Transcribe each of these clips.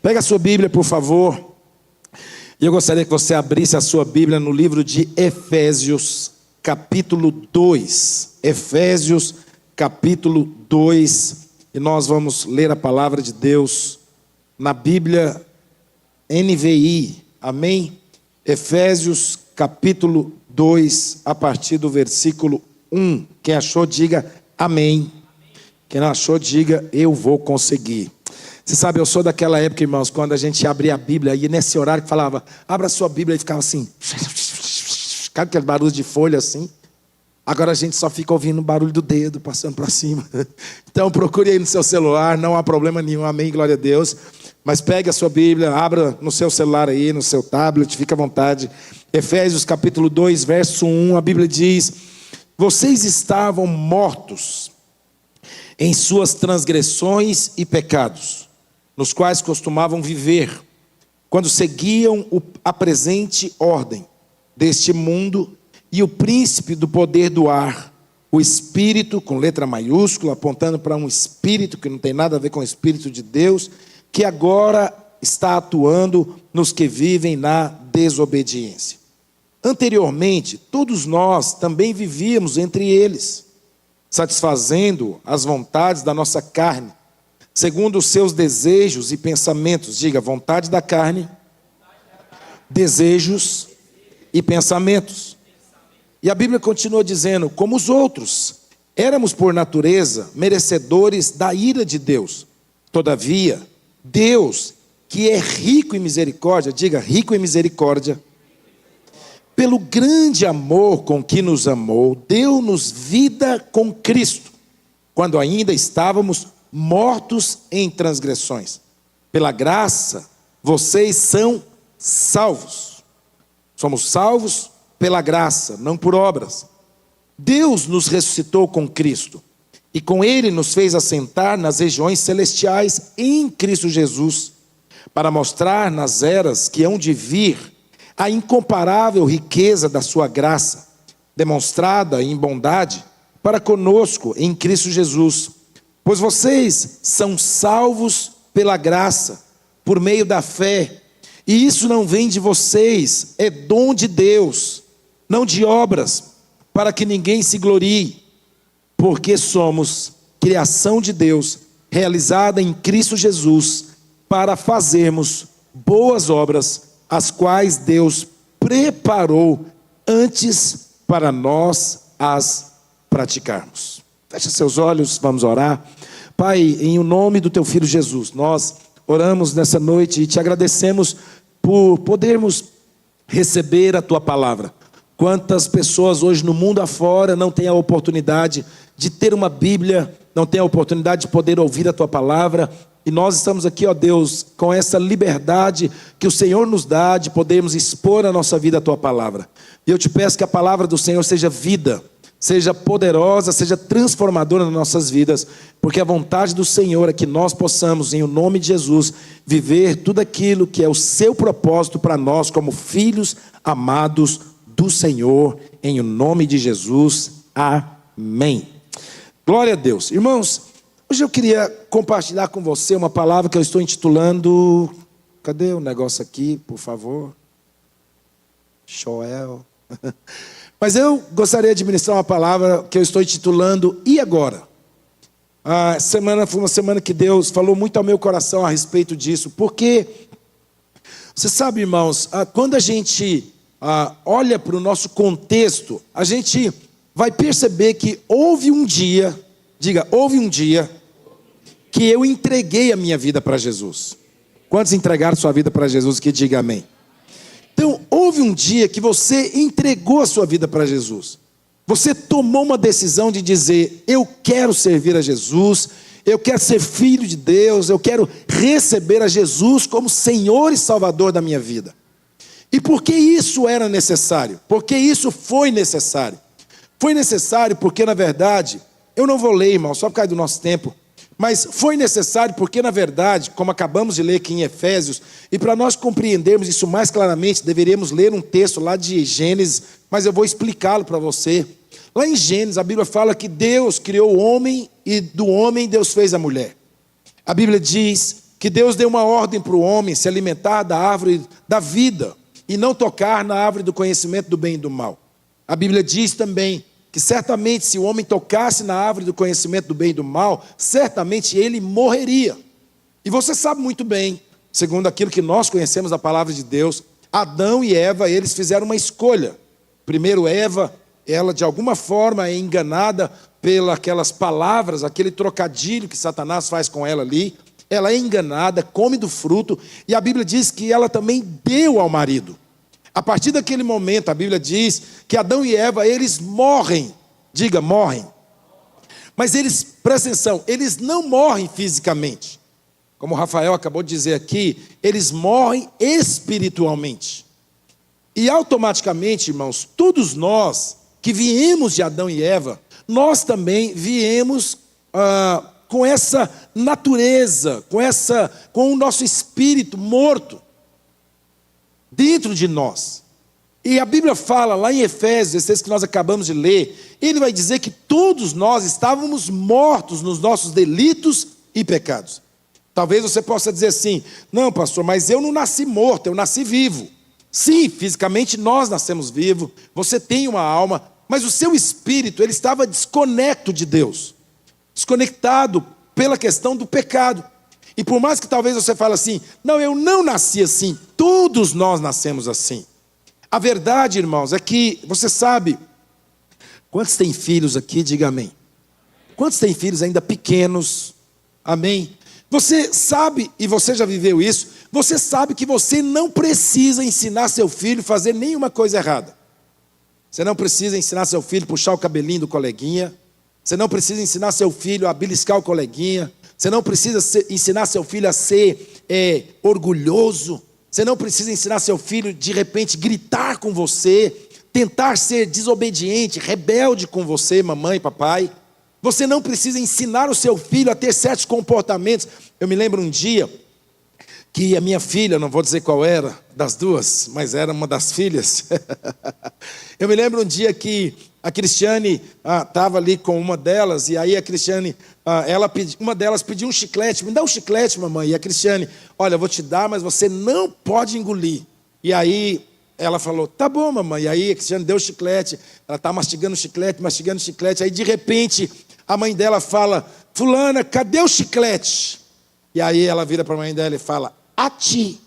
Pega a sua Bíblia, por favor. E eu gostaria que você abrisse a sua Bíblia no livro de Efésios, capítulo 2. Efésios, capítulo 2. E nós vamos ler a palavra de Deus na Bíblia NVI. Amém? Efésios, capítulo 2, a partir do versículo 1. Quem achou, diga amém. Quem não achou, diga eu vou conseguir. Você sabe, eu sou daquela época, irmãos, quando a gente abria a Bíblia, e nesse horário que falava, abra a sua Bíblia, e ficava assim, aquele barulho de folha assim. Agora a gente só fica ouvindo o barulho do dedo passando para cima. Então procure aí no seu celular, não há problema nenhum, amém, glória a Deus. Mas pegue a sua Bíblia, abra no seu celular aí, no seu tablet, fica à vontade. Efésios capítulo 2, verso 1, a Bíblia diz: vocês estavam mortos em suas transgressões e pecados, nos quais costumavam viver, quando seguiam a presente ordem deste mundo e o príncipe do poder do ar, o Espírito, com letra maiúscula, apontando para um Espírito que não tem nada a ver com o Espírito de Deus, que agora está atuando nos que vivem na desobediência. Anteriormente, todos nós também vivíamos entre eles, satisfazendo as vontades da nossa carne, segundo os seus desejos e pensamentos. Diga, vontade da carne, desejos e pensamentos. E a Bíblia continua dizendo, como os outros, éramos por natureza merecedores da ira de Deus. Todavia, Deus, que é rico em misericórdia, diga, rico em misericórdia, pelo grande amor com que nos amou, deu-nos vida com Cristo, quando ainda estávamos mortos em transgressões. Pela graça, vocês são salvos. Somos salvos pela graça, não por obras. Deus nos ressuscitou com Cristo, e com Ele nos fez assentar nas regiões celestiais em Cristo Jesus, para mostrar nas eras que hão de vir a incomparável riqueza da sua graça, demonstrada em bondade para conosco em Cristo Jesus. Pois vocês são salvos pela graça, por meio da fé, e isso não vem de vocês, é dom de Deus, não de obras, para que ninguém se glorie, porque somos criação de Deus, realizada em Cristo Jesus, para fazermos boas obras, as quais Deus preparou antes para nós as praticarmos. Feche seus olhos, vamos orar. Pai, em o nome do teu Filho Jesus, nós oramos nessa noite e te agradecemos por podermos receber a tua palavra. Quantas pessoas hoje no mundo afora não têm a oportunidade de ter uma Bíblia, não têm a oportunidade de poder ouvir a tua palavra. E nós estamos aqui, ó Deus, com essa liberdade que o Senhor nos dá de podermos expor a nossa vida à tua palavra. E eu te peço que a palavra do Senhor seja vida, seja poderosa, seja transformadora nas nossas vidas, porque a vontade do Senhor é que nós possamos, em o nome de Jesus, viver tudo aquilo que é o seu propósito para nós, como filhos amados do Senhor, em o nome de Jesus. Amém. Glória a Deus. Irmãos, hoje eu queria compartilhar com você uma palavra que eu estou intitulando... Cadê o negócio aqui, por favor? Joel. Mas eu gostaria de ministrar uma palavra que eu estou intitulando E Agora? A semana foi uma semana que Deus falou muito ao meu coração a respeito disso. Porque, você sabe, irmãos, quando a gente olha para o nosso contexto, a gente vai perceber que houve um dia, diga, houve um dia que eu entreguei a minha vida para Jesus. Quantos entregaram sua vida para Jesus? Que diga amém. Então, houve um dia que você entregou a sua vida para Jesus. Você tomou uma decisão de dizer, eu quero servir a Jesus, eu quero ser filho de Deus, eu quero receber a Jesus como Senhor e Salvador da minha vida. E por que isso era necessário? Porque isso foi necessário. Foi necessário porque, na verdade, eu não vou ler, irmão, só por causa do nosso tempo, mas foi necessário porque, na verdade, como acabamos de ler aqui em Efésios, e para nós compreendermos isso mais claramente, deveríamos ler um texto lá de Gênesis, mas eu vou explicá-lo para você. Lá em Gênesis, a Bíblia fala que Deus criou o homem e do homem Deus fez a mulher. A Bíblia diz que Deus deu uma ordem para o homem se alimentar da árvore da vida e não tocar na árvore do conhecimento do bem e do mal. A Bíblia diz também que certamente se o homem tocasse na árvore do conhecimento do bem e do mal, certamente ele morreria. E você sabe muito bem, segundo aquilo que nós conhecemos da palavra de Deus, Adão e Eva, eles fizeram uma escolha. Primeiro Eva, ela de alguma forma é enganada pelas aquelas palavras, aquele trocadilho que Satanás faz com ela ali. Ela é enganada, come do fruto, e a Bíblia diz que ela também deu ao marido. A partir daquele momento, a Bíblia diz que Adão e Eva, eles morrem. Diga, morrem. Mas eles, presta atenção, eles não morrem fisicamente. Como o Rafael acabou de dizer aqui, eles morrem espiritualmente. E automaticamente, irmãos, todos nós que viemos de Adão e Eva, nós também viemos com essa natureza, com o nosso espírito morto dentro de nós. E a Bíblia fala lá em Efésios, esse que nós acabamos de ler, ele vai dizer que todos nós estávamos mortos nos nossos delitos e pecados. Talvez você possa dizer assim, não pastor, mas eu não nasci morto, eu nasci vivo. Sim, fisicamente nós nascemos vivos, você tem uma alma, mas o seu espírito, ele estava desconectado de Deus, desconectado pela questão do pecado. E por mais que talvez você fale assim, não, eu não nasci assim, todos nós nascemos assim. A verdade, irmãos, é que, você sabe, quantos têm filhos aqui, diga amém. Quantos têm filhos ainda pequenos, amém? Você sabe, e você já viveu isso, você sabe que você não precisa ensinar seu filho a fazer nenhuma coisa errada. Você não precisa ensinar seu filho a puxar o cabelinho do coleguinha, você não precisa ensinar seu filho a beliscar o coleguinha, você não precisa ensinar seu filho a ser orgulhoso, você não precisa ensinar seu filho, de repente, gritar com você, tentar ser desobediente, rebelde com você, mamãe e papai. Você não precisa ensinar o seu filho a ter certos comportamentos. Eu me lembro um dia que a minha filha, não vou dizer qual era das duas, mas era uma das filhas. Eu me lembro um dia que a Cristiane estava ali com uma delas, e aí a Cristiane, uma delas pediu um chiclete, me dá um chiclete, mamãe. E a Cristiane, olha, eu vou te dar, mas você não pode engolir. E aí ela falou, tá bom, mamãe. E aí a Cristiane deu o chiclete, ela está mastigando o chiclete, aí de repente a mãe dela fala, fulana, cadê o chiclete? E aí ela vira para a mãe dela e fala, a ti.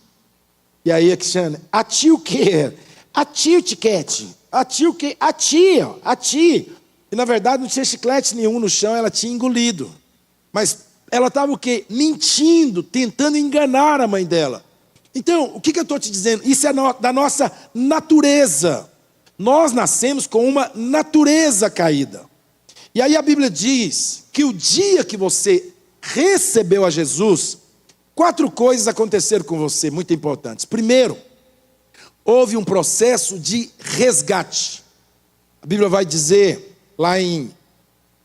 E aí a Cristiane, a ti o quê? A ti o tiquete. A ti o quê? A ti, ó, a ti. E na verdade não tinha chiclete nenhum no chão, ela tinha engolido. Mas ela estava o quê? Mentindo, tentando enganar a mãe dela. Então, o que eu estou te dizendo? Isso é da nossa natureza. Nós nascemos com uma natureza caída. E aí a Bíblia diz que o dia que você recebeu a Jesus, 4 coisas aconteceram com você, muito importantes. Primeiro, houve um processo de resgate. A Bíblia vai dizer, lá em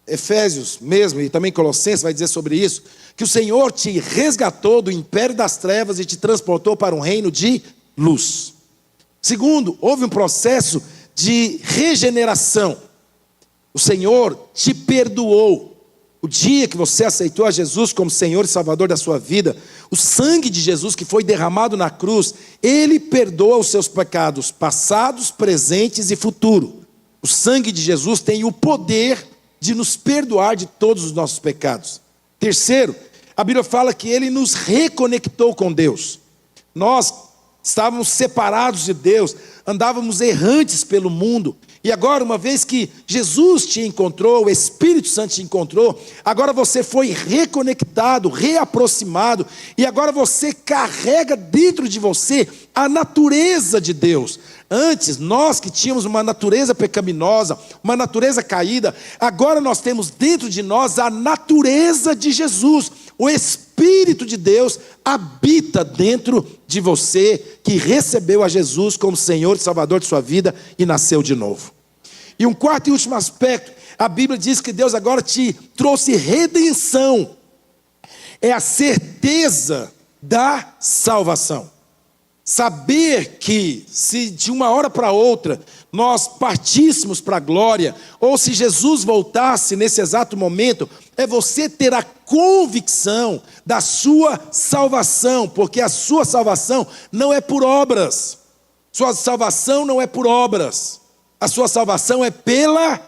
Efésios mesmo, e também Colossenses vai dizer sobre isso, que o Senhor te resgatou do império das trevas e te transportou para um reino de luz. Segundo, houve um processo de regeneração. O Senhor te perdoou. O dia que você aceitou a Jesus como Senhor e Salvador da sua vida, o sangue de Jesus que foi derramado na cruz, Ele perdoa os seus pecados passados, presentes e futuros. O sangue de Jesus tem o poder de nos perdoar de todos os nossos pecados. Terceiro, a Bíblia fala que Ele nos reconectou com Deus. Nós estávamos separados de Deus, andávamos errantes pelo mundo. E agora, uma vez que Jesus te encontrou, o Espírito Santo te encontrou, agora você foi reconectado, reaproximado, e agora você carrega dentro de você a natureza de Deus. Antes, nós que tínhamos uma natureza pecaminosa, uma natureza caída, agora nós temos dentro de nós a natureza de Jesus. O Espírito de Deus habita dentro de você que recebeu a Jesus como Senhor e Salvador de sua vida e nasceu de novo. E um quarto e último aspecto, a Bíblia diz que Deus agora te trouxe redenção. É a certeza da salvação. Saber que se de uma hora para outra nós partíssemos para a glória, ou se Jesus voltasse nesse exato momento, é você ter a convicção da sua salvação, porque a sua salvação não é por obras. Sua salvação não é por obras. A sua salvação é pela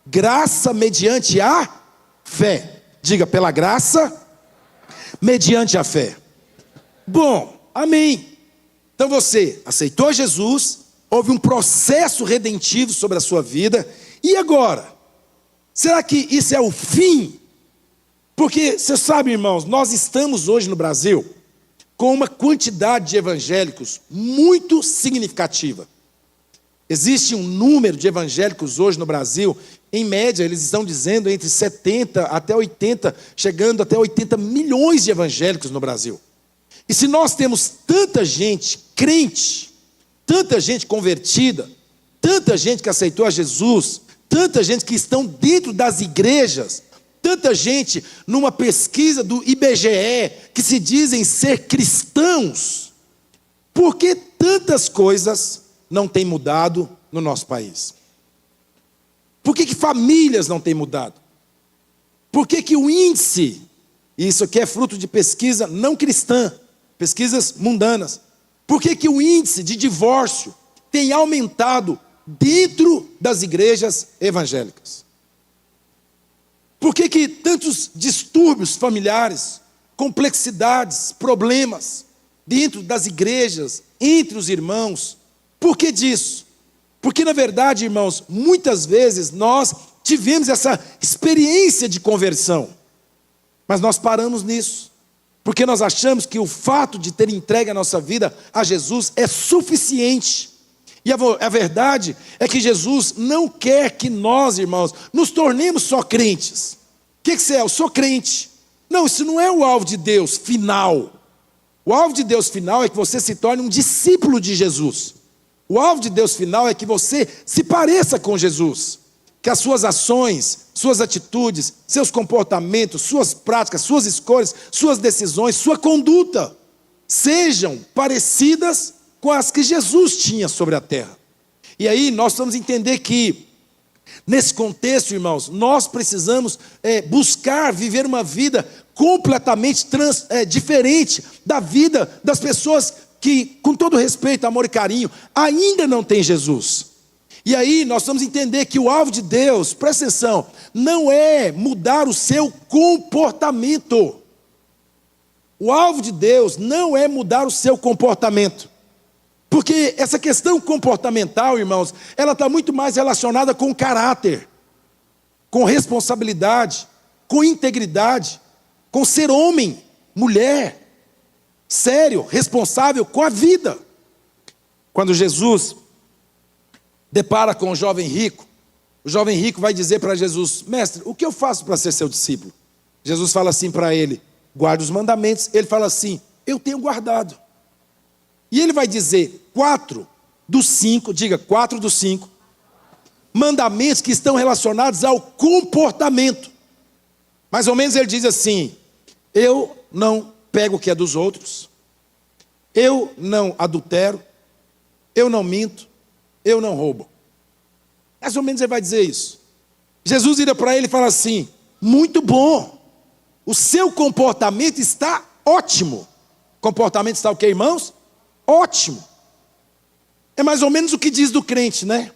graça mediante a fé. Diga, pela graça mediante a fé. Bom, amém. Então você aceitou Jesus, houve um processo redentivo sobre a sua vida, e agora? Será que isso é o fim? Porque, você sabe, irmãos, nós estamos hoje no Brasil com uma quantidade de evangélicos muito significativa. Existe um número de evangélicos hoje no Brasil, em média, eles estão dizendo entre 70 até 80, chegando até 80 milhões de evangélicos no Brasil. E se nós temos tanta gente crente, tanta gente convertida, tanta gente que aceitou a Jesus, tanta gente que estão dentro das igrejas, tanta gente numa pesquisa do IBGE que se dizem ser cristãos, por que tantas coisas não têm mudado no nosso país? Por que famílias não têm mudado? Por que o índice, e isso aqui é fruto de pesquisa não cristã, pesquisas mundanas, por que o índice de divórcio tem aumentado dentro das igrejas evangélicas? Por que tantos distúrbios familiares, complexidades, problemas dentro das igrejas, entre os irmãos? Por que disso? Porque na verdade, irmãos, muitas vezes nós tivemos essa experiência de conversão, mas nós paramos nisso, porque nós achamos que o fato de ter entregue a nossa vida a Jesus é suficiente. E a verdade é que Jesus não quer que nós, irmãos, nos tornemos só crentes. O que você é? Eu sou crente. Não, isso não é o alvo de Deus final. O alvo de Deus final é que você se torne um discípulo de Jesus. O alvo de Deus final é que você se pareça com Jesus. Que as suas ações, suas atitudes, seus comportamentos, suas práticas, suas escolhas, suas decisões, sua conduta sejam parecidas com as que Jesus tinha sobre a terra. E aí nós vamos entender que, nesse contexto, irmãos, nós precisamos buscar viver uma vida completamente diferente da vida das pessoas que, com todo respeito, amor e carinho, ainda não têm Jesus. E aí nós vamos entender que o alvo de Deus, presta atenção, não é mudar o seu comportamento. O alvo de Deus não é mudar o seu comportamento. Porque essa questão comportamental, irmãos, ela está muito mais relacionada com caráter, com responsabilidade, com integridade, com ser homem, mulher, sério, responsável com a vida. Quando Jesus depara com o jovem rico vai dizer para Jesus: mestre, o que eu faço para ser seu discípulo? Jesus fala assim para ele: guarde os mandamentos. Ele fala assim: eu tenho guardado. E ele vai dizer 4 dos 5, diga 4 dos 5, mandamentos que estão relacionados ao comportamento. Mais ou menos ele diz assim: eu não pego o que é dos outros, eu não adultero, eu não minto, eu não roubo. Mais ou menos ele vai dizer isso. Jesus vira para ele e fala assim: muito bom, o seu comportamento está ótimo. Comportamento está o quê, irmãos? Ótimo. É mais ou menos o que diz do crente, né?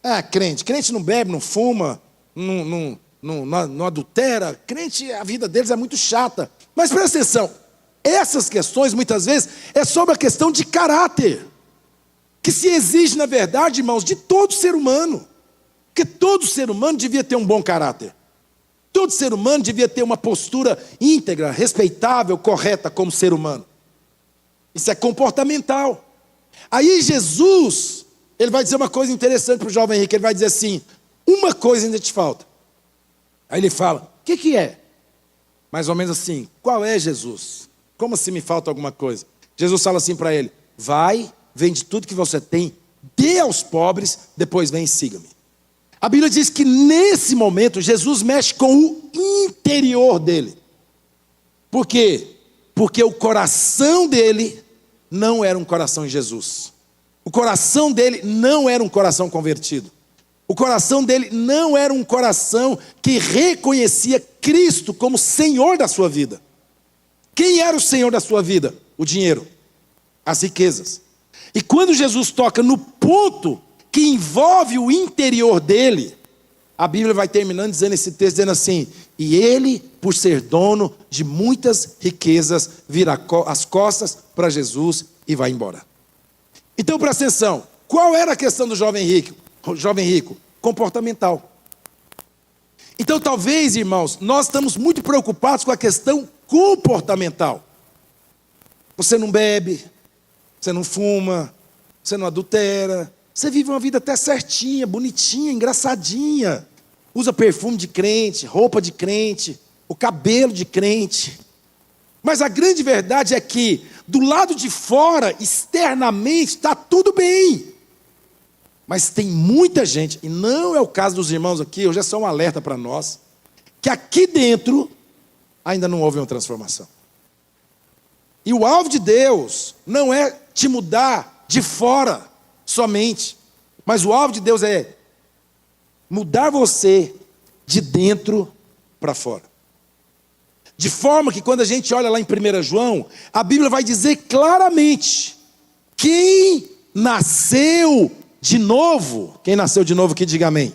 Ah, crente não bebe, não fuma, não adultera. Crente, a vida deles é muito chata. Mas presta atenção, essas questões muitas vezes é sobre a questão de caráter, que se exige na verdade, irmãos, de todo ser humano. Porque todo ser humano devia ter um bom caráter. Todo ser humano devia ter uma postura íntegra, respeitável, correta como ser humano. Isso é comportamental. Aí Jesus, ele vai dizer uma coisa interessante para o jovem rico. Ele vai dizer assim: uma coisa ainda te falta. Aí ele fala: o que é? Mais ou menos assim: qual é, Jesus? Como se me falta alguma coisa? Jesus fala assim para ele: vai, vende tudo que você tem, dê aos pobres, depois vem e siga-me. A Bíblia diz que nesse momento Jesus mexe com o interior dele. Por quê? Porque o coração dele não era um coração em Jesus. O coração dele não era um coração convertido. O coração dele não era um coração que reconhecia Cristo como Senhor da sua vida. Quem era o Senhor da sua vida? O dinheiro, as riquezas. E quando Jesus toca no ponto que envolve o interior dele, a Bíblia vai terminando dizendo esse texto, dizendo assim: e ele, por ser dono de muitas riquezas, vira as costas para Jesus e vai embora. Então presta atenção, qual era a questão do jovem rico? O jovem rico, comportamental. Então talvez, irmãos, nós estamos muito preocupados com a questão comportamental. Você não bebe, você não fuma, você não adultera, você vive uma vida até certinha, bonitinha, engraçadinha. Usa perfume de crente, roupa de crente, o cabelo de crente. Mas a grande verdade é que, do lado de fora, externamente, está tudo bem. Mas tem muita gente, e não é o caso dos irmãos aqui, hoje é só um alerta para nós, que aqui dentro ainda não houve uma transformação. E o alvo de Deus não é te mudar de fora somente, mas o alvo de Deus é mudar você de dentro para fora. De forma que quando a gente olha lá em 1 João, a Bíblia vai dizer claramente: quem nasceu de novo, quem nasceu de novo que diga amém.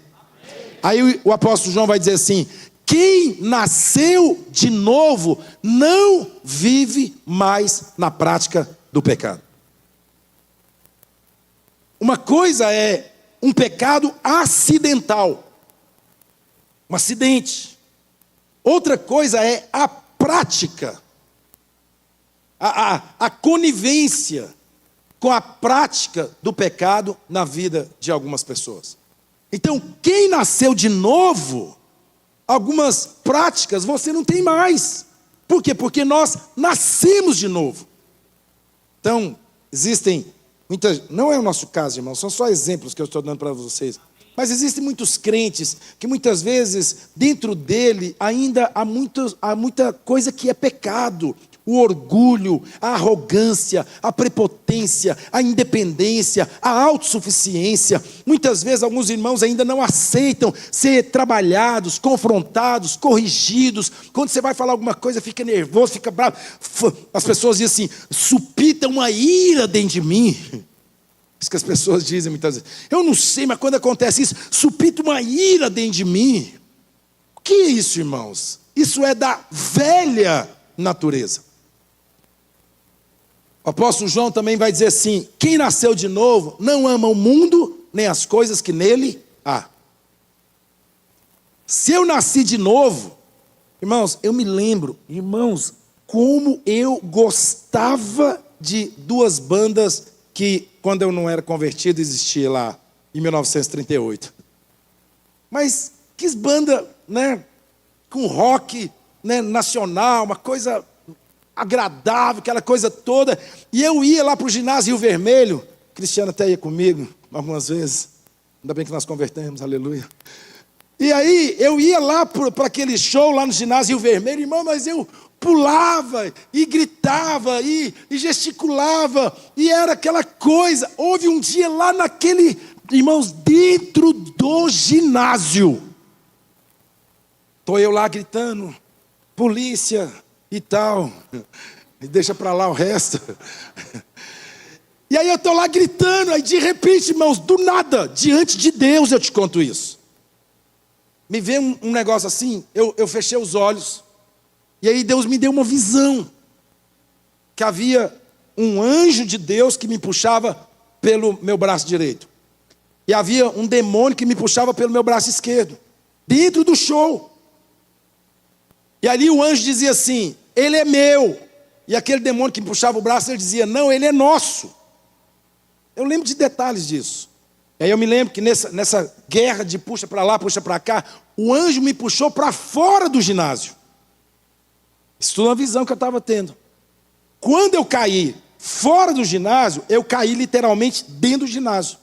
Aí o apóstolo João vai dizer assim: quem nasceu de novo não vive mais na prática do pecado. Uma coisa é um pecado acidental, um acidente. Outra coisa é a prática, a conivência com a prática do pecado na vida de algumas pessoas. Então, quem nasceu de novo, algumas práticas você não tem mais. Por quê? Porque nós nascemos de novo. Então, existem muitas... Não é o nosso caso, irmãos, são só exemplos que eu estou dando para vocês. Mas existem muitos crentes que muitas vezes, dentro dele, ainda há muita coisa que é pecado. O orgulho, a arrogância, a prepotência, a independência, a autossuficiência. Muitas vezes alguns irmãos ainda não aceitam ser trabalhados, confrontados, corrigidos. Quando você vai falar alguma coisa, fica nervoso, fica bravo. As pessoas dizem assim: supita uma ira dentro de mim. Isso que as pessoas dizem muitas vezes. Eu não sei, mas quando acontece isso, supita uma ira dentro de mim. O que é isso, irmãos? Isso é da velha natureza. O apóstolo João também vai dizer assim: quem nasceu de novo não ama o mundo, nem as coisas que nele há. Se eu nasci de novo, irmãos, eu me lembro, irmãos, como eu gostava de duas bandas que, quando eu não era convertido, existia lá em 1938. Mas que banda, né, com rock, né, nacional, uma coisa agradável, aquela coisa toda. E eu ia lá para o ginásio Rio Vermelho. Cristiano até ia comigo algumas vezes. Ainda bem que nós convertemos, aleluia. E aí eu ia lá para aquele show lá no ginásio Rio Vermelho, irmão, mas eu pulava e gritava e gesticulava, e era aquela coisa. Houve um dia lá naquele, irmãos, dentro do ginásio, estou eu lá gritando, polícia e tal, e deixa para lá o resto. E aí eu estou lá gritando, aí de repente, irmãos, do nada, diante de Deus eu te conto isso, me veio um negócio assim, eu fechei os olhos, e aí Deus me deu uma visão, que havia um anjo de Deus que me puxava pelo meu braço direito, e havia um demônio que me puxava pelo meu braço esquerdo, dentro do show. E ali o anjo dizia assim: ele é meu. E aquele demônio que me puxava o braço, ele dizia: não, ele é nosso. Eu lembro de detalhes disso. E aí eu me lembro que nessa guerra de puxa para lá, puxa para cá, o anjo me puxou para fora do ginásio. Isso tudo é uma visão que eu estava tendo. Quando eu caí fora do ginásio, eu caí literalmente dentro do ginásio.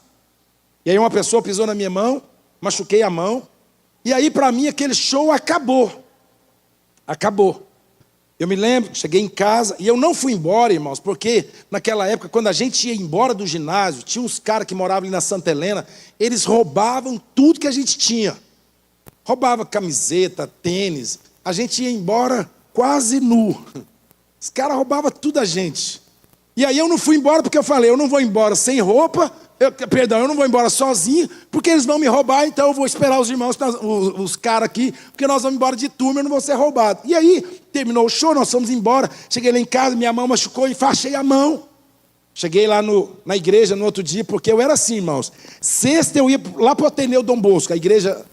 E aí uma pessoa pisou na minha mão, machuquei a mão, e aí para mim aquele show acabou. Acabou. Eu me lembro, cheguei em casa, e eu não fui embora, irmãos, porque naquela época, quando a gente ia embora do ginásio, tinha uns caras que moravam ali na Santa Helena, eles roubavam tudo que a gente tinha. Roubava camiseta, tênis, a gente ia embora quase nu. Os caras roubavam tudo da gente. E aí eu não fui embora porque eu falei, eu não vou embora sem roupa, eu não vou embora sozinho, porque eles vão me roubar, então eu vou esperar os irmãos, os caras aqui, porque nós vamos embora de turma e eu não vou ser roubado. E aí, terminou o show, nós fomos embora, cheguei lá em casa, minha mão machucou, enfaixei a mão. Cheguei lá na igreja no outro dia, porque eu era assim, irmãos. Sexta eu ia lá para o Ateneu Dom Bosco, a igreja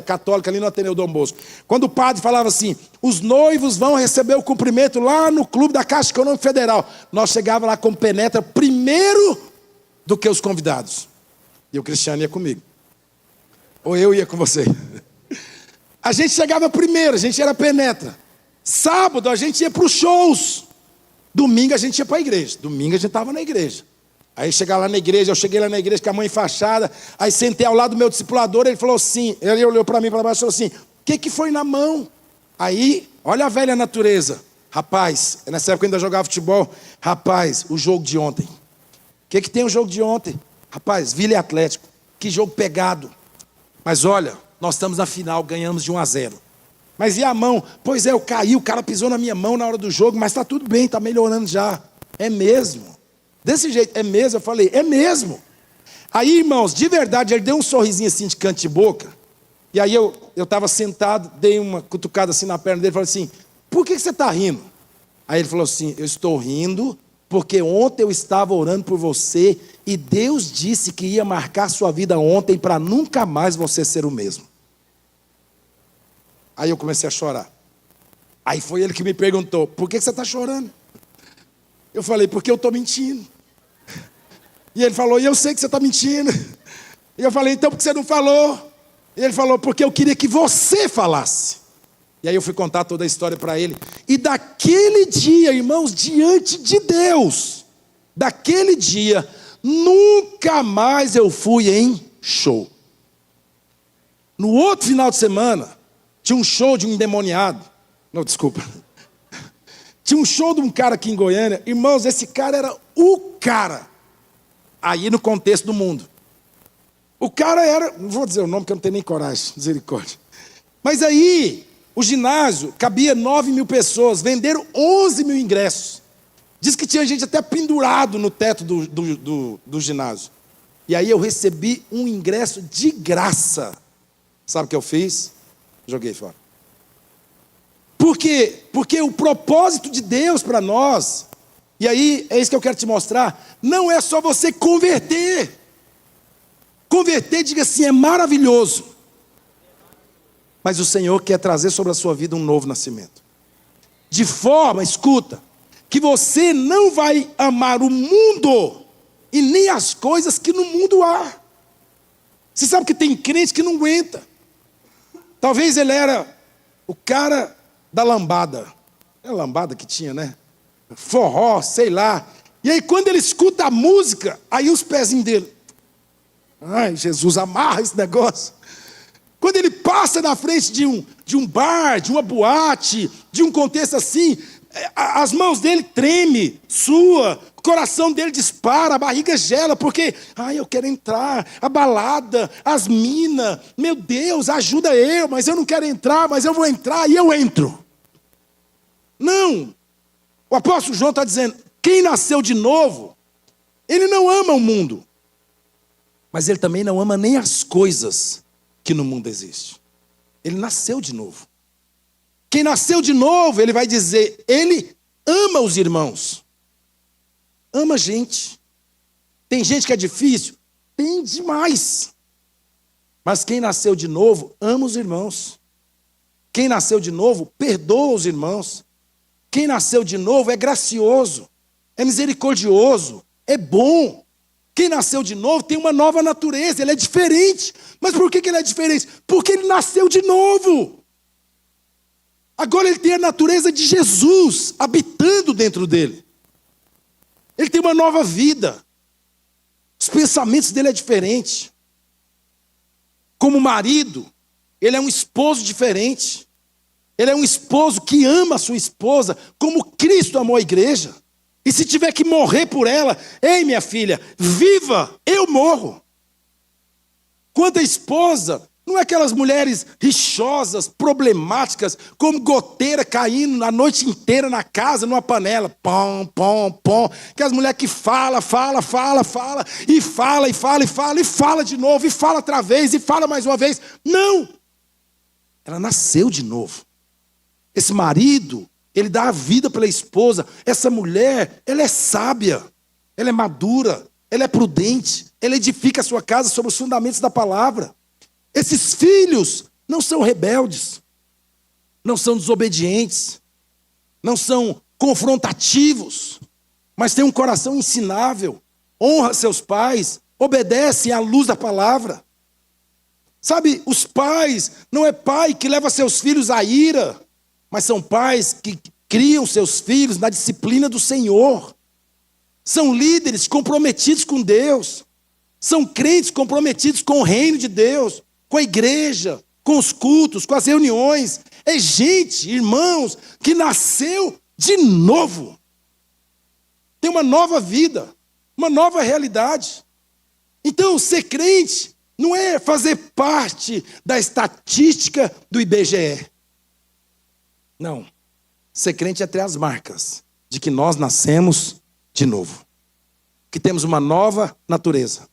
católica ali no Ateneu Dom Bosco. Quando o padre falava assim, os noivos vão receber o cumprimento lá no clube da Caixa Econômica Federal. Nós chegávamos lá como penetra primeiro do que os convidados. E o Cristiano ia comigo. Ou eu ia com você. A gente chegava primeiro, a gente era penetra. Sábado a gente ia para os shows. Domingo a gente ia para a igreja. Domingo a gente estava na igreja. Aí chegava lá na igreja, eu cheguei lá na igreja com a mão enfaixada. Aí sentei ao lado do meu discipulador, ele falou assim, ele olhou para mim para baixo e falou assim, o que foi na mão? Aí, olha a velha natureza. Rapaz, nessa época eu ainda jogava futebol. Rapaz, o jogo de ontem. O que tem o jogo de ontem? Rapaz, Vila e Atlético. Que jogo pegado. Mas olha, nós estamos na final, ganhamos de 1-0. Mas e a mão? Pois é, eu caí, o cara pisou na minha mão na hora do jogo, mas está tudo bem, está melhorando já. É mesmo. Desse jeito, é mesmo? Eu falei, é mesmo. Aí, irmãos, de verdade, ele deu um sorrisinho assim de canto de boca. E aí eu estava sentado, dei uma cutucada assim na perna dele e falei assim, por que você está rindo? Aí ele falou assim, eu estou rindo porque ontem eu estava orando por você e Deus disse que ia marcar sua vida ontem para nunca mais você ser o mesmo. Aí eu comecei a chorar. Aí foi ele que me perguntou, por que você está chorando? Eu falei, porque eu estou mentindo. E ele falou, e eu sei que você está mentindo. E eu falei, então por que você não falou? E ele falou, porque eu queria que você falasse. E aí eu fui contar toda a história para ele. E daquele dia, irmãos, diante de Deus, daquele dia, nunca mais eu fui em show. No outro final de semana, tinha um show de um endemoniado. Não, desculpa. Tinha um show de um cara aqui em Goiânia. Irmãos, esse cara era o cara. Aí no contexto do mundo. O cara era, não vou dizer o nome porque eu não tenho nem coragem, misericórdia. Mas aí, o ginásio cabia 9.000 pessoas, venderam 11.000 ingressos. Diz que tinha gente até pendurado no teto do ginásio. E aí eu recebi um ingresso de graça. Sabe o que eu fiz? Joguei fora. Por quê? Porque o propósito de Deus para nós, e aí é isso que eu quero te mostrar, não é só você converter. Converter, diga assim, é maravilhoso. Mas o Senhor quer trazer sobre a sua vida um novo nascimento. De forma, escuta, que você não vai amar o mundo e nem as coisas que no mundo há. Você sabe que tem crente que não aguenta. Talvez ele era o cara da lambada. É a lambada que tinha, né? Forró, sei lá. E aí quando ele escuta a música, aí os pezinhos dele. Ai, Jesus, amarra esse negócio. Quando ele passa na frente de um bar, de uma boate, de um contexto assim, as mãos dele tremem, sua, o coração dele dispara, a barriga gela, porque, ai, eu quero entrar, a balada, as minas, meu Deus, ajuda eu, mas eu não quero entrar, mas eu vou entrar e eu entro. Não, o apóstolo João está dizendo, quem nasceu de novo, ele não ama o mundo, mas ele também não ama nem as coisas que no mundo existem. Ele nasceu de novo. Quem nasceu de novo, ele vai dizer, ele ama os irmãos. Ama gente. Tem gente que é difícil? Tem demais. Mas quem nasceu de novo, ama os irmãos. Quem nasceu de novo, perdoa os irmãos. Quem nasceu de novo é gracioso, é misericordioso, é bom. Quem nasceu de novo tem uma nova natureza, ele é diferente. Mas por que ele é diferente? Porque ele nasceu de novo. Agora ele tem a natureza de Jesus habitando dentro dele. Ele tem uma nova vida. Os pensamentos dele é diferente. Como marido, ele é um esposo diferente. Ele é um esposo que ama a sua esposa como Cristo amou a igreja. E se tiver que morrer por ela, ei minha filha, viva, eu morro. Quando a esposa Não é aquelas mulheres rixosas, problemáticas, como goteira caindo a noite inteira na casa, numa panela. Pom, pom, pom. Aquelas mulheres que fala, e fala de novo, e fala outra vez, e fala mais uma vez. Não! Ela nasceu de novo. Esse marido, ele dá a vida pela esposa. Essa mulher, ela é sábia, ela é madura, ela é prudente, ela edifica a sua casa sobre os fundamentos da palavra. Esses filhos não são rebeldes, não são desobedientes, não são confrontativos, mas têm um coração ensinável, honra seus pais, obedecem à luz da palavra. Sabe, os pais, não é pai que leva seus filhos à ira, mas são pais que criam seus filhos na disciplina do Senhor. São líderes comprometidos com Deus, são crentes comprometidos com o reino de Deus, com a igreja, com os cultos, com as reuniões. É gente, irmãos, que nasceu de novo. Tem uma nova vida, uma nova realidade. Então, ser crente não é fazer parte da estatística do IBGE. Não. Ser crente é ter as marcas de que nós nascemos de novo. Que temos uma nova natureza,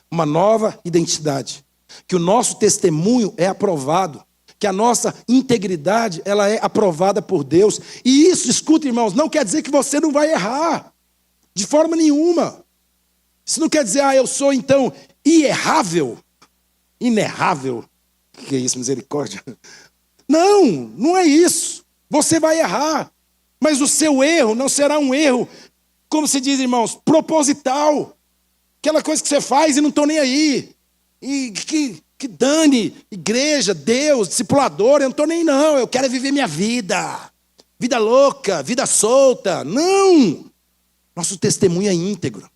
uma nova identidade. Que o nosso testemunho é aprovado, que a nossa integridade ela é aprovada por Deus. E isso, escuta, irmãos, não quer dizer que você não vai errar, de forma nenhuma. Isso não quer dizer, eu sou então inerrável. Que é isso, misericórdia? Não, não é isso. Você vai errar, mas o seu erro não será um erro, como se diz, irmãos, proposital. Aquela coisa que você faz e não estou nem aí. E que dane, igreja, Deus, discipulador, eu não estou nem não, eu quero viver minha vida. Vida louca, vida solta. Não! Nosso testemunho é íntegro.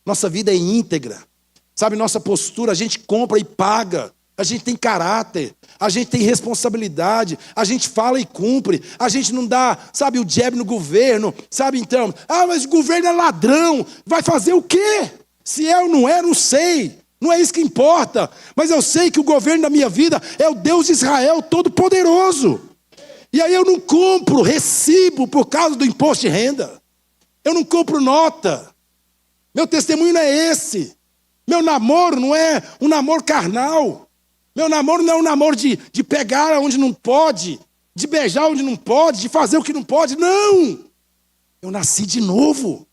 Nossa vida é íntegra. Sabe, nossa postura, a gente compra e paga. A gente tem caráter, a gente tem responsabilidade, a gente fala e cumpre, a gente não dá, sabe, o jab no governo, sabe, então, mas o governo é ladrão, vai fazer o quê? Se é ou não é, não sei. Não é isso que importa, mas eu sei que o governo da minha vida é o Deus de Israel Todo-Poderoso. E aí eu não compro recibo por causa do imposto de renda. Eu não compro nota. Meu testemunho não é esse. Meu namoro não é um namoro carnal. Meu namoro não é um namoro de pegar onde não pode, de beijar onde não pode, de fazer o que não pode. Não! Eu nasci de novo.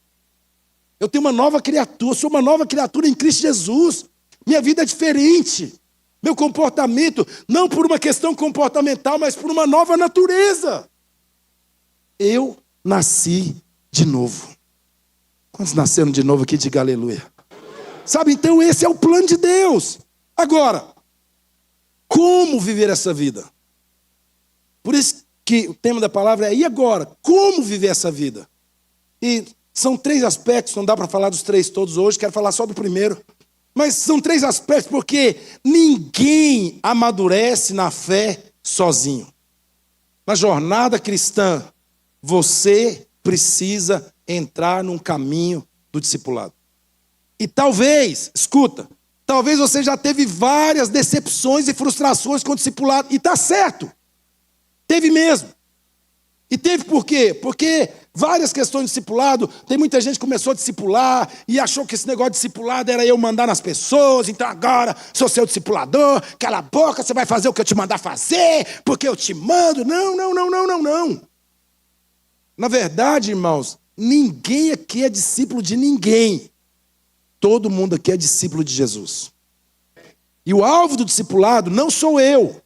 Eu tenho uma nova criatura, sou uma nova criatura em Cristo Jesus. Minha vida é diferente. Meu comportamento, não por uma questão comportamental, mas por uma nova natureza. Eu nasci de novo. Quantos nasceram de novo aqui? Diga aleluia. Sabe, então esse é o plano de Deus. Agora, como viver essa vida? Por isso que o tema da palavra é, e agora? Como viver essa vida? E são 3 aspectos, não dá para falar dos 3 todos hoje, quero falar só do primeiro. Mas são 3 aspectos porque ninguém amadurece na fé sozinho. Na jornada cristã, você precisa entrar num caminho do discipulado. E talvez, escuta, talvez você já teve várias decepções e frustrações com o discipulado. E está certo. Teve mesmo. E teve por quê? Porque várias questões de discipulado, tem muita gente que começou a discipular e achou que esse negócio de discipulado era eu mandar nas pessoas, então agora sou seu discipulador, cala a boca, você vai fazer o que eu te mandar fazer, porque eu te mando. Não. Na verdade, irmãos, ninguém aqui é discípulo de ninguém. Todo mundo aqui é discípulo de Jesus. E o alvo do discipulado não sou eu.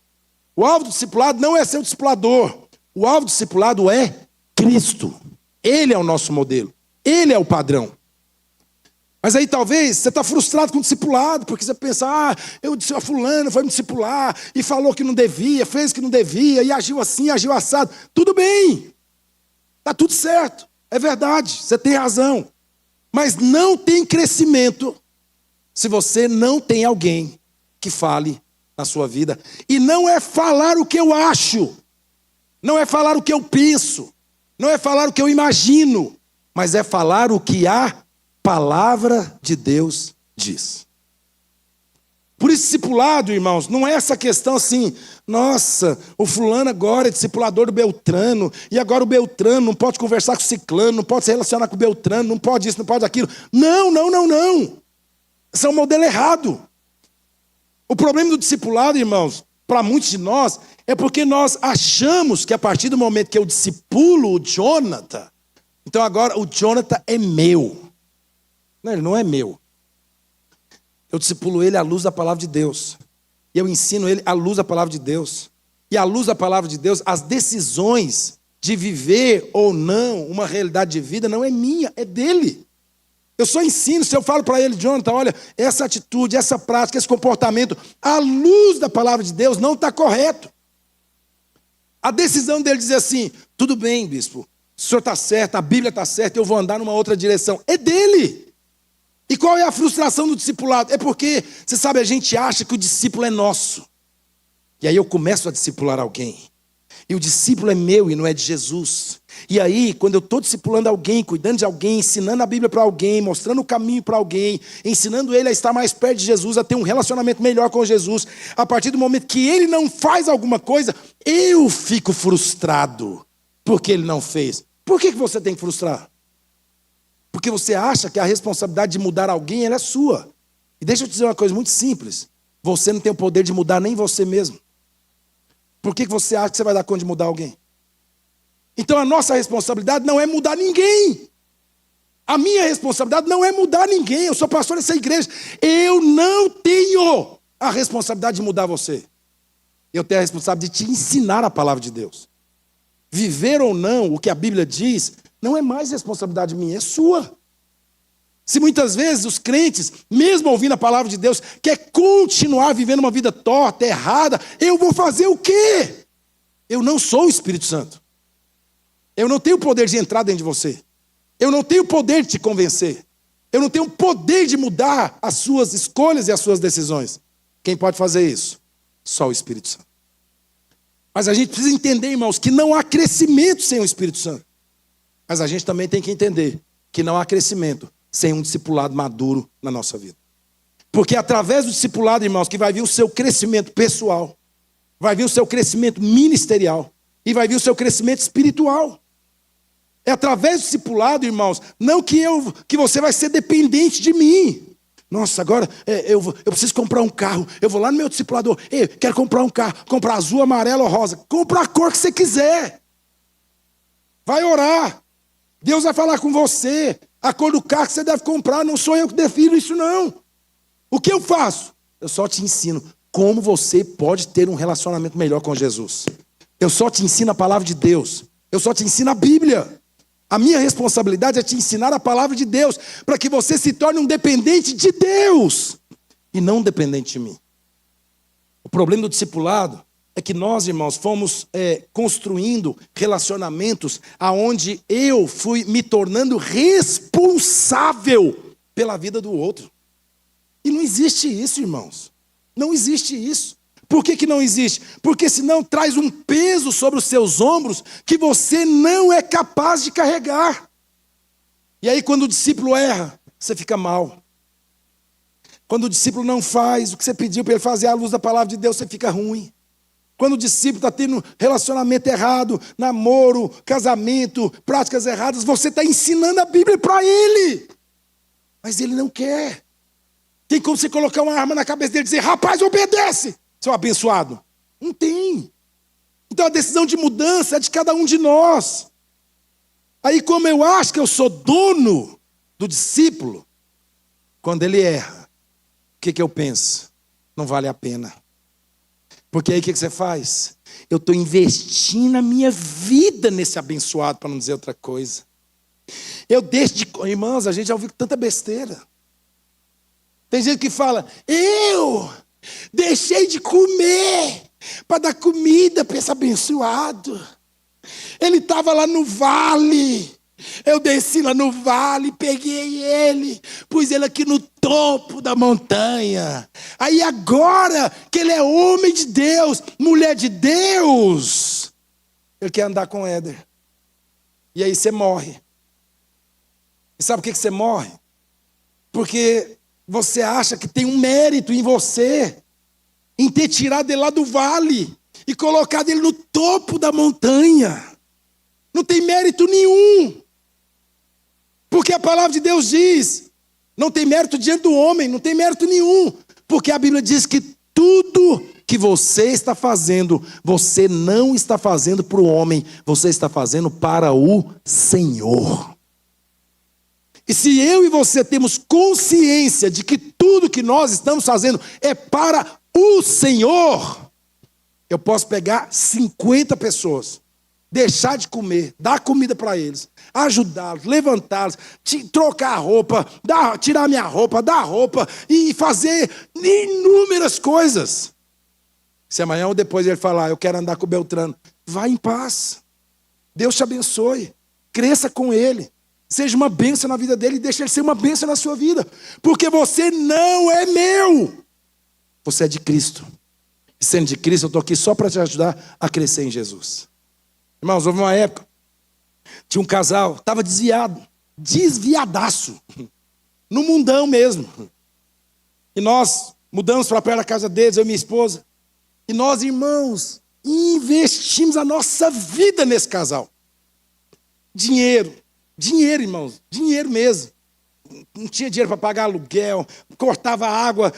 O alvo do discipulado não é ser o discipulador. O alvo do discipulado é Cristo. Ele é o nosso modelo. Ele é o padrão. Mas aí talvez você está frustrado com o discipulado, porque você pensa, eu disse a fulano foi me discipular, e falou que não devia, fez que não devia, e agiu assim, agiu assado. Tudo bem. Está tudo certo. É verdade, você tem razão. Mas não tem crescimento se você não tem alguém que fale na sua vida. E não é falar o que eu acho. Não é falar o que eu penso. Não é falar o que eu imagino. Mas é falar o que a palavra de Deus diz. Por isso, discipulado, irmãos, não é essa questão assim, nossa, o fulano agora é discipulador do Beltrano, e agora o Beltrano não pode conversar com o ciclano, não pode se relacionar com o Beltrano, não pode isso, não pode aquilo. Não, não, não, não. Esse é um modelo errado. O problema do discipulado, irmãos, para muitos de nós, é porque nós achamos que a partir do momento que eu discipulo o Jonathan, então agora o Jonathan é meu. Não, ele não é meu. Eu discipulo ele à luz da palavra de Deus. E eu ensino ele à luz da palavra de Deus. E à luz da palavra de Deus, as decisões de viver ou não uma realidade de vida não é minha, é dele. Eu só ensino, se eu falo para ele, Jonathan, olha, essa atitude, essa prática, esse comportamento, à luz da palavra de Deus, não está correto. A decisão dele dizer assim, tudo bem, bispo, o senhor está certo, a Bíblia está certa, eu vou andar numa outra direção. É dele. E qual é a frustração do discipulado? É porque, você sabe, a gente acha que o discípulo é nosso. E aí eu começo a discipular alguém. E o discípulo é meu e não é de Jesus. E aí, quando eu estou discipulando alguém, cuidando de alguém, ensinando a Bíblia para alguém, mostrando o caminho para alguém, ensinando ele a estar mais perto de Jesus, a ter um relacionamento melhor com Jesus, a partir do momento que ele não faz alguma coisa, eu fico frustrado porque ele não fez. Por que você tem que frustrar? Porque você acha que a responsabilidade de mudar alguém ela é sua. E deixa eu te dizer uma coisa muito simples. Você não tem o poder de mudar nem você mesmo. Por que você acha que você vai dar conta de mudar alguém? Então a nossa responsabilidade não é mudar ninguém. A minha responsabilidade não é mudar ninguém. Eu sou pastor dessa igreja. Eu não tenho a responsabilidade de mudar você. Eu tenho a responsabilidade de te ensinar a palavra de Deus. Viver ou não o que a Bíblia diz não é mais responsabilidade minha, é sua. Se muitas vezes os crentes, mesmo ouvindo a palavra de Deus, quer continuar vivendo uma vida torta, errada, eu vou fazer o quê? Eu não sou o Espírito Santo. Eu não tenho o poder de entrar dentro de você. Eu não tenho o poder de te convencer. Eu não tenho o poder de mudar as suas escolhas e as suas decisões. Quem pode fazer isso? Só o Espírito Santo. Mas a gente precisa entender, irmãos, que não há crescimento sem o Espírito Santo. Mas a gente também tem que entender que não há crescimento sem um discipulado maduro na nossa vida. Porque através do discipulado, irmãos, que vai vir o seu crescimento pessoal, vai vir o seu crescimento ministerial e vai vir o seu crescimento espiritual. É através do discipulado, irmãos, não que você vai ser dependente de mim. Nossa, agora eu preciso comprar um carro. Eu vou lá no meu discipulador. Ei, quero comprar um carro. Comprar azul, amarelo ou rosa. Compra a cor que você quiser. Vai orar. Deus vai falar com você. A cor do carro que você deve comprar. Não sou eu que defino isso, não. O que eu faço? Eu só te ensino como você pode ter um relacionamento melhor com Jesus. Eu só te ensino a palavra de Deus. Eu só te ensino a Bíblia. A minha responsabilidade é te ensinar a palavra de Deus, para que você se torne um dependente de Deus e não um dependente de mim. O problema do discipulado é que nós, irmãos, fomos construindo relacionamentos aonde eu fui me tornando responsável pela vida do outro. E não existe isso, irmãos. Não existe isso. Por que não existe? Porque senão traz um peso sobre os seus ombros que você não é capaz de carregar. E aí quando o discípulo erra, você fica mal. Quando o discípulo não faz o que você pediu para ele fazer à luz da palavra de Deus, você fica ruim. Quando o discípulo está tendo relacionamento errado, namoro, casamento, práticas erradas, você está ensinando a Bíblia para ele. Mas ele não quer. Tem como você colocar uma arma na cabeça dele e dizer, rapaz, obedece, seu abençoado. Não tem. Então a decisão de mudança é de cada um de nós. Aí como eu acho que eu sou dono do discípulo, quando ele erra, o que eu penso? Não vale a pena. Porque aí o que você faz? Eu estou investindo a minha vida nesse abençoado, para não dizer outra coisa. Eu deixo de... Irmãos, a gente já ouviu tanta besteira. Tem gente que fala, eu deixei de comer para dar comida para esse abençoado. Ele estava lá no vale. Eu desci lá no vale, peguei ele, pus ele aqui no topo da montanha. Aí agora que ele é homem de Deus, mulher de Deus, ele quer andar com Éder. E aí você morre. E sabe por que você morre? Porque você acha que tem um mérito em você, em ter tirado ele lá do vale e colocado ele no topo da montanha. Não tem mérito nenhum. Porque a palavra de Deus diz, não tem mérito diante do homem, não tem mérito nenhum. Porque a Bíblia diz que tudo que você está fazendo, você não está fazendo para o homem, você está fazendo para o Senhor. E se eu e você temos consciência de que tudo que nós estamos fazendo é para o Senhor, eu posso pegar 50 pessoas, deixar de comer, dar comida para eles, ajudá-los, levantá-los, trocar a roupa, tirar minha roupa, dar roupa e fazer inúmeras coisas. Se amanhã ou depois ele falar, eu quero andar com o Beltrano, vá em paz. Deus te abençoe, cresça com ele. Seja uma bênção na vida dele e deixe ele ser uma bênção na sua vida. Porque você não é meu. Você é de Cristo. E sendo de Cristo, eu estou aqui só para te ajudar a crescer em Jesus. Irmãos, houve uma época, tinha um casal, estava desviadaço, no mundão mesmo. E nós mudamos para perto da casa deles, eu e minha esposa. E nós, irmãos, investimos a nossa vida nesse casal. Dinheiro, irmãos, dinheiro mesmo. Não tinha dinheiro para pagar aluguel, cortava água,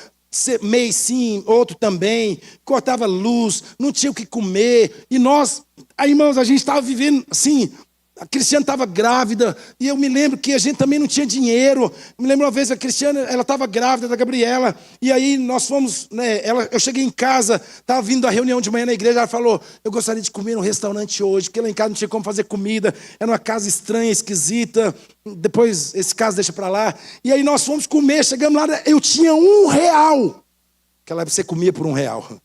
mês sim, outro também, cortava luz, não tinha o que comer. E nós, aí, irmãos, a gente estava vivendo assim. A Cristiane estava grávida, e eu me lembro que a gente também não tinha dinheiro. Me lembro uma vez a Cristiane, ela estava grávida da Gabriela, e aí nós fomos, né, eu cheguei em casa, estava vindo da reunião de manhã na igreja, ela falou, eu gostaria de comer num restaurante hoje, porque lá em casa não tinha como fazer comida, era uma casa estranha, esquisita, depois esse caso deixa para lá. E aí nós fomos comer, chegamos lá, eu tinha R$1. Aquela época você comia por R$1.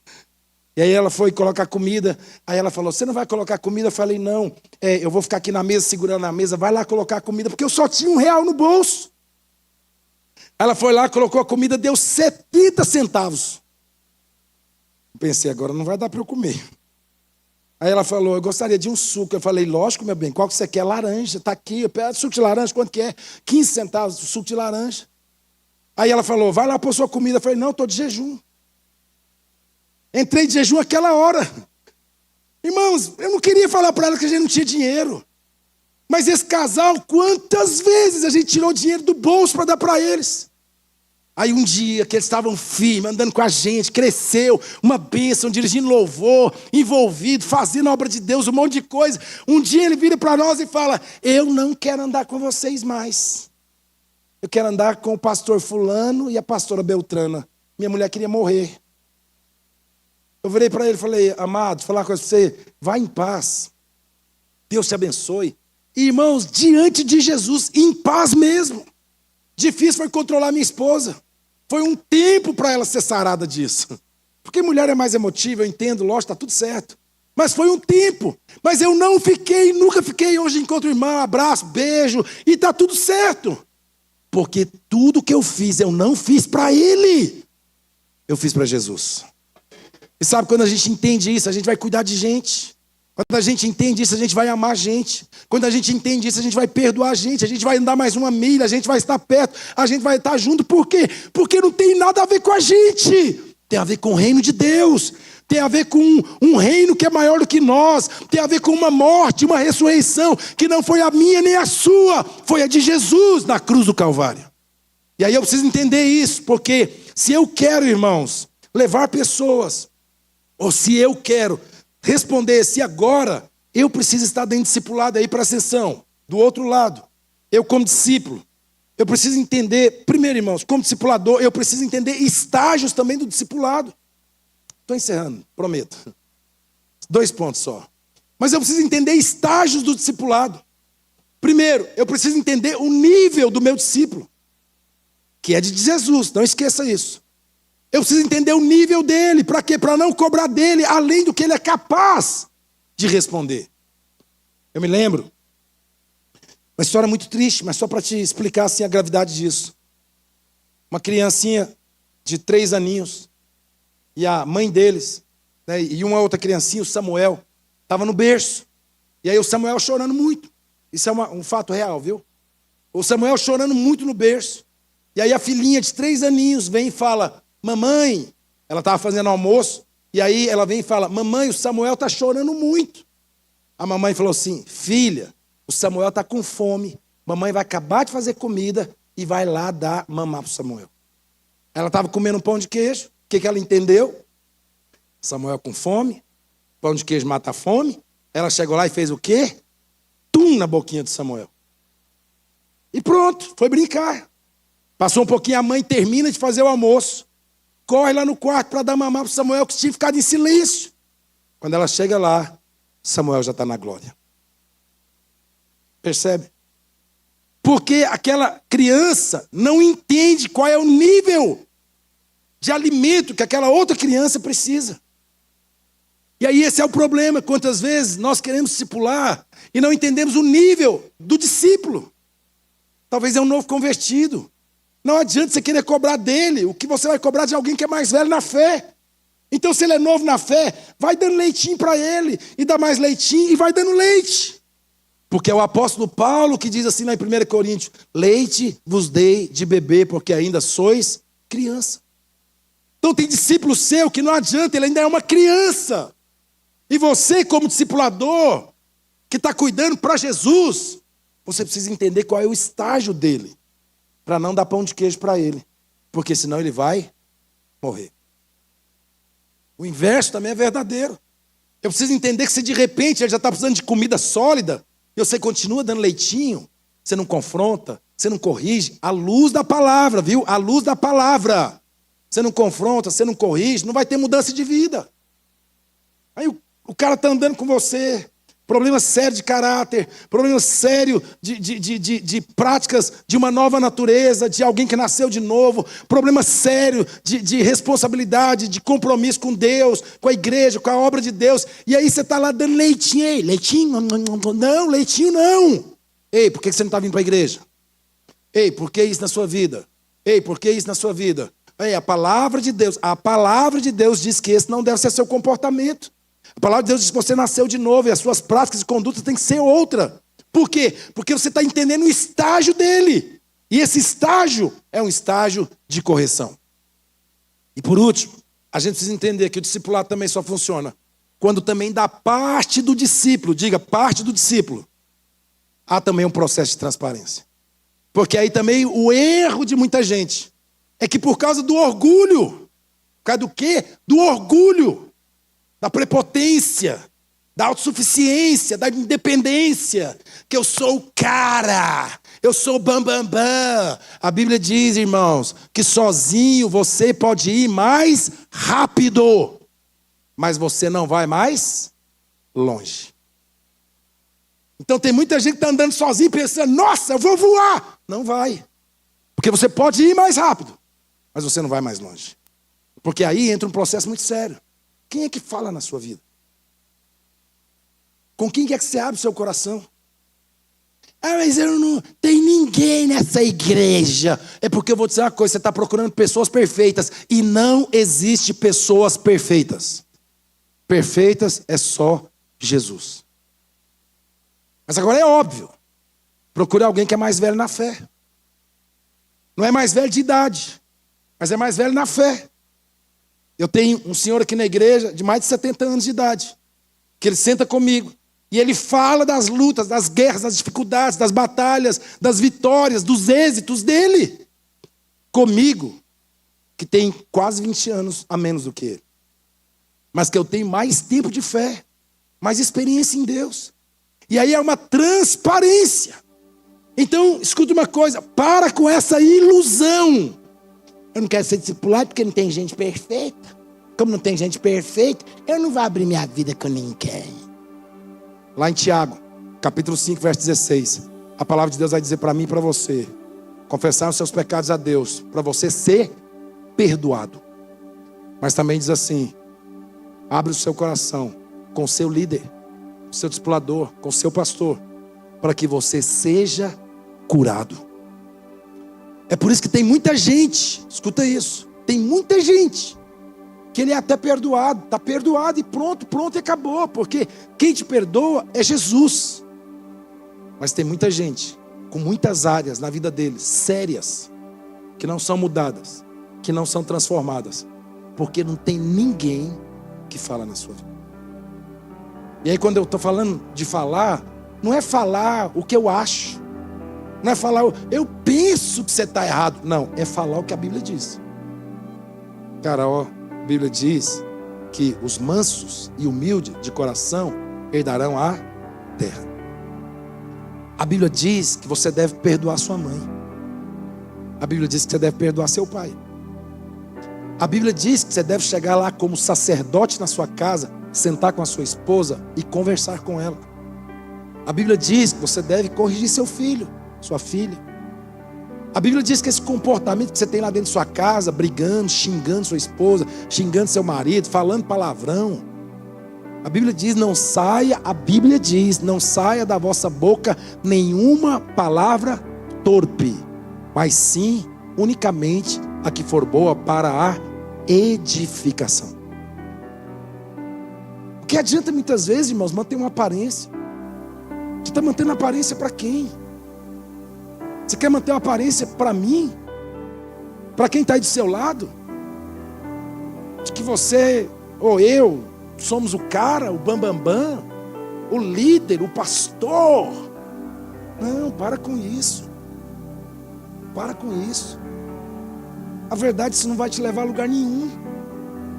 E aí ela foi colocar comida, aí ela falou, você não vai colocar comida? Eu falei, não, eu vou ficar aqui na mesa, segurando a mesa, vai lá colocar a comida, porque eu só tinha R$1 no bolso. Ela foi lá, colocou a comida, deu 70 centavos. Pensei, agora não vai dar para eu comer. Aí ela falou, eu gostaria de um suco. Eu falei, lógico, meu bem, qual que você quer? Laranja, está aqui, eu pego suco de laranja, quanto que é? 15 centavos, suco de laranja. Aí ela falou, vai lá pôr sua comida. Eu falei, não, estou de jejum. Entrei de jejum aquela hora. Irmãos, eu não queria falar para ela que a gente não tinha dinheiro. Mas esse casal, quantas vezes a gente tirou dinheiro do bolso para dar para eles? Aí um dia que eles estavam firmes, andando com a gente, cresceu, uma bênção, dirigindo louvor, envolvido, fazendo a obra de Deus, um monte de coisa. Um dia ele vira para nós e fala, eu não quero andar com vocês mais. Eu quero andar com o pastor fulano e a pastora Beltrana. Minha mulher queria morrer. Eu virei para ele e falei, amado, vou falar uma coisa para você, vai em paz, Deus te abençoe. E, irmãos, diante de Jesus, em paz mesmo. Difícil foi controlar minha esposa. Foi um tempo para ela ser sarada disso. Porque mulher é mais emotiva, eu entendo, lógico, está tudo certo. Mas foi um tempo. Mas eu não fiquei, nunca fiquei. Hoje encontro o irmão, abraço, beijo, e está tudo certo. Porque tudo que eu fiz, eu não fiz para ele. Eu fiz para Jesus. E sabe, quando a gente entende isso, a gente vai cuidar de gente. Quando a gente entende isso, a gente vai amar a gente. Quando a gente entende isso, a gente vai perdoar a gente vai andar mais uma milha, a gente vai estar perto, a gente vai estar junto. Por quê? Porque não tem nada a ver com a gente. Tem a ver com o reino de Deus. Tem a ver com um reino que é maior do que nós. Tem a ver com uma morte, uma ressurreição, que não foi a minha nem a sua. Foi a de Jesus na cruz do Calvário. E aí eu preciso entender isso, porque se eu quero, irmãos, levar pessoas, ou se eu quero responder esse agora, eu preciso estar dentro discipulado aí para a sessão. Do outro lado, eu como discípulo, eu preciso entender, primeiro, irmãos, como discipulador, eu preciso entender estágios também do discipulado. Estou encerrando, prometo. 2 pontos só. Mas eu preciso entender estágios do discipulado. Primeiro, eu preciso entender o nível do meu discípulo, que é de Jesus, não esqueça isso. Eu preciso entender o nível dele. Para quê? Para não cobrar dele além do que ele é capaz de responder. Eu me lembro, uma história muito triste, mas só para te explicar assim, a gravidade disso. Uma criancinha de 3 aninhos, e a mãe deles, né, e uma outra criancinha, o Samuel, estava no berço. E aí o Samuel chorando muito. Isso é um fato real, viu? O Samuel chorando muito no berço. E aí a filhinha de 3 aninhos vem e fala, mamãe, ela estava fazendo almoço, e aí ela vem e fala, mamãe, o Samuel está chorando muito. A mamãe falou assim, filha, o Samuel está com fome, mamãe vai acabar de fazer comida e vai lá dar mamar para o Samuel. Ela estava comendo um pão de queijo, o que ela entendeu? Samuel com fome, pão de queijo mata a fome. Ela chegou lá e fez o quê? Tum na boquinha de Samuel. E pronto, foi brincar. Passou um pouquinho, a mãe termina de fazer o almoço, corre lá no quarto para dar mamar para Samuel, que tinha ficado em silêncio. Quando ela chega lá, Samuel já está na glória. Percebe? Porque aquela criança não entende qual é o nível de alimento que aquela outra criança precisa. E aí esse é o problema. Quantas vezes nós queremos discipular e não entendemos o nível do discípulo. Talvez é um novo convertido. Não adianta você querer cobrar dele o que você vai cobrar de alguém que é mais velho na fé. Então, se ele é novo na fé, vai dando leitinho para ele, e dá mais leitinho, e vai dando leite. Porque é o apóstolo Paulo que diz assim lá em 1 Coríntios, leite vos dei de beber, porque ainda sois criança. Então tem discípulo seu que não adianta, ele ainda é uma criança. E você, como discipulador, que está cuidando para Jesus, você precisa entender qual é o estágio dele, para não dar pão de queijo para ele, porque senão ele vai morrer. O inverso também é verdadeiro. Eu preciso entender que se de repente ele já está precisando de comida sólida, e você continua dando leitinho, você não confronta, você não corrige, à luz da palavra, viu? À luz da palavra. Você não confronta, você não corrige, não vai ter mudança de vida. Aí o cara está andando com você, problema sério de caráter, problema sério de práticas de uma nova natureza, de alguém que nasceu de novo, problema sério de responsabilidade, de compromisso com Deus, com a igreja, com a obra de Deus. E aí você está lá dando leitinho. Ei, leitinho? Não, leitinho não. Ei, por que você não está vindo para a igreja? Ei, por que isso na sua vida? Ei, por que isso na sua vida? Ei, a palavra de Deus diz que esse não deve ser seu comportamento. A palavra de Deus diz que você nasceu de novo e as suas práticas e condutas têm que ser outra. Por quê? Porque você está entendendo o estágio dele. E esse estágio é um estágio de correção. E por último, a gente precisa entender que o discipulado também só funciona quando também da parte do discípulo, diga, parte do discípulo, há também um processo de transparência. Porque aí também o erro de muita gente é que por causa do orgulho, por causa do quê? Do orgulho, da prepotência, da autossuficiência, da independência, que eu sou o cara, eu sou o bambambam. A Bíblia diz, irmãos, que sozinho você pode ir mais rápido, mas você não vai mais longe. Então tem muita gente que está andando sozinho pensando, nossa, eu vou voar. Não vai, porque você pode ir mais rápido, mas você não vai mais longe. Porque aí entra um processo muito sério. Quem é que fala na sua vida? Com quem é que você abre o seu coração? Ah, mas eu não tem ninguém nessa igreja. É porque eu vou dizer uma coisa, você está procurando pessoas perfeitas. E não existe pessoas perfeitas. Perfeitas é só Jesus. Mas agora é óbvio. Procure alguém que é mais velho na fé. Não é mais velho de idade, mas é mais velho na fé. Eu tenho um senhor aqui na igreja de mais de 70 anos de idade, que ele senta comigo e ele fala das lutas, das guerras, das dificuldades, das batalhas, das vitórias, dos êxitos dele. Comigo, que tem quase 20 anos a menos do que ele. Mas que eu tenho mais tempo de fé, mais experiência em Deus. E aí é uma transparência. Então, escuta uma coisa, para com essa ilusão. Eu não quero ser discipulado porque não tem gente perfeita. Como não tem gente perfeita, eu não vou abrir minha vida com ninguém. Lá em Tiago, capítulo 5, verso 16. A palavra de Deus vai dizer para mim e para você. Confessar os seus pecados a Deus, para você ser perdoado. Mas também diz assim, abre o seu coração com o seu líder, com o seu discipulador, com o seu pastor, para que você seja curado. É por isso que tem muita gente, escuta isso, tem muita gente que ele é até perdoado, está perdoado e pronto e acabou, porque quem te perdoa é Jesus. Mas tem muita gente com muitas áreas na vida deles, sérias, que não são mudadas, que não são transformadas, porque não tem ninguém que fala na sua vida. E aí quando eu estou falando de falar, não é falar o que eu acho, não é falar, eu penso que você está errado. Não, é falar o que a Bíblia diz. Cara, ó, a Bíblia diz que os mansos e humildes de coração herdarão a terra. A Bíblia diz que você deve perdoar sua mãe. A Bíblia diz que você deve perdoar seu pai. A Bíblia diz que você deve chegar lá como sacerdote na sua casa, sentar com a sua esposa e conversar com ela. A Bíblia diz que você deve corrigir seu filho, sua filha. A Bíblia diz que esse comportamento que você tem lá dentro de sua casa, brigando, xingando sua esposa, xingando seu marido, falando palavrão, a Bíblia diz, não saia da vossa boca nenhuma palavra torpe, mas sim, unicamente, a que for boa para a edificação. O que adianta muitas vezes, irmãos, manter uma aparência? Você está mantendo aparência para quem? Você quer manter uma aparência para mim? Para quem está aí do seu lado? De que você ou eu somos o cara, o bambambam, o líder, o pastor? Não, para com isso. Para com isso. A verdade, isso não vai te levar a lugar nenhum.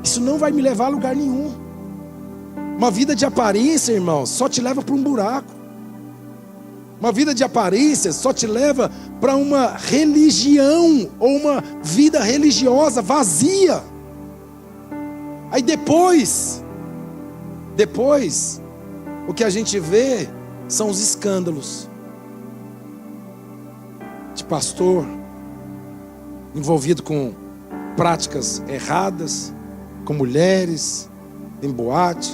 Isso não vai me levar a lugar nenhum. Uma vida de aparência, irmãos, só te leva para um buraco. Uma vida de aparência só te leva para uma religião ou uma vida religiosa vazia. Aí depois, o que a gente vê são os escândalos de pastor envolvido com práticas erradas, com mulheres em boate,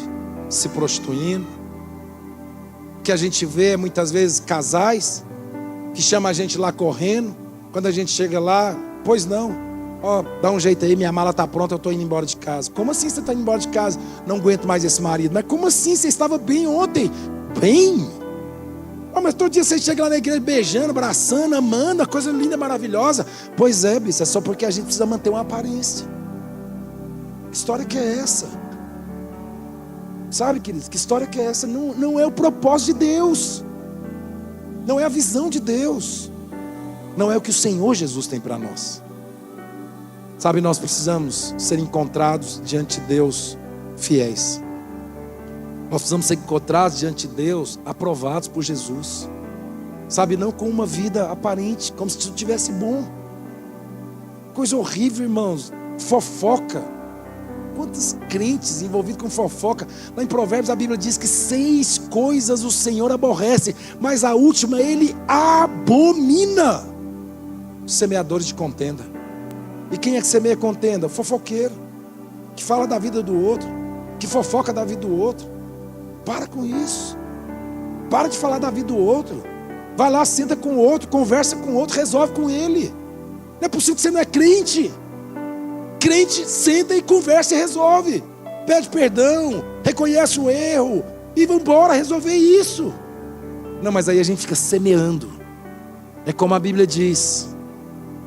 se prostituindo. O que a gente vê muitas vezes casais que chamam a gente lá correndo. Quando a gente chega lá, pois não, ó, dá um jeito aí, minha mala está pronta, eu estou indo embora de casa. Como assim você está indo embora de casa? Não aguento mais esse marido. Mas como assim? Você estava bem ontem? Bem? Oh, mas todo dia você chega lá na igreja beijando, abraçando, amando, a coisa linda, maravilhosa. Pois é, bicho, é só porque a gente precisa manter uma aparência. Que história que é essa? Sabe, queridos, que história que é essa? Não é o propósito de Deus. Não é a visão de Deus. Não é o que o Senhor Jesus tem para nós. Sabe, nós precisamos ser encontrados diante de Deus fiéis. Nós precisamos ser encontrados diante de Deus aprovados por Jesus. Sabe, não com uma vida aparente, como se tudo estivesse bom. Coisa horrível, irmãos. Fofoca. Quantos crentes envolvidos com fofoca? Lá em Provérbios a Bíblia diz que 6 coisas o Senhor aborrece, mas a última Ele abomina: os semeadores de contenda. E quem é que semeia contenda? O fofoqueiro, que fala da vida do outro, que fofoca da vida do outro. Para com isso. Para de falar da vida do outro. Vai lá, senta com o outro, conversa com o outro, resolve com ele. Não é possível que você não é crente. Crente senta e conversa e resolve. Pede perdão, reconhece o erro e vamos embora resolver isso. Não, mas aí a gente fica semeando. É como a Bíblia diz,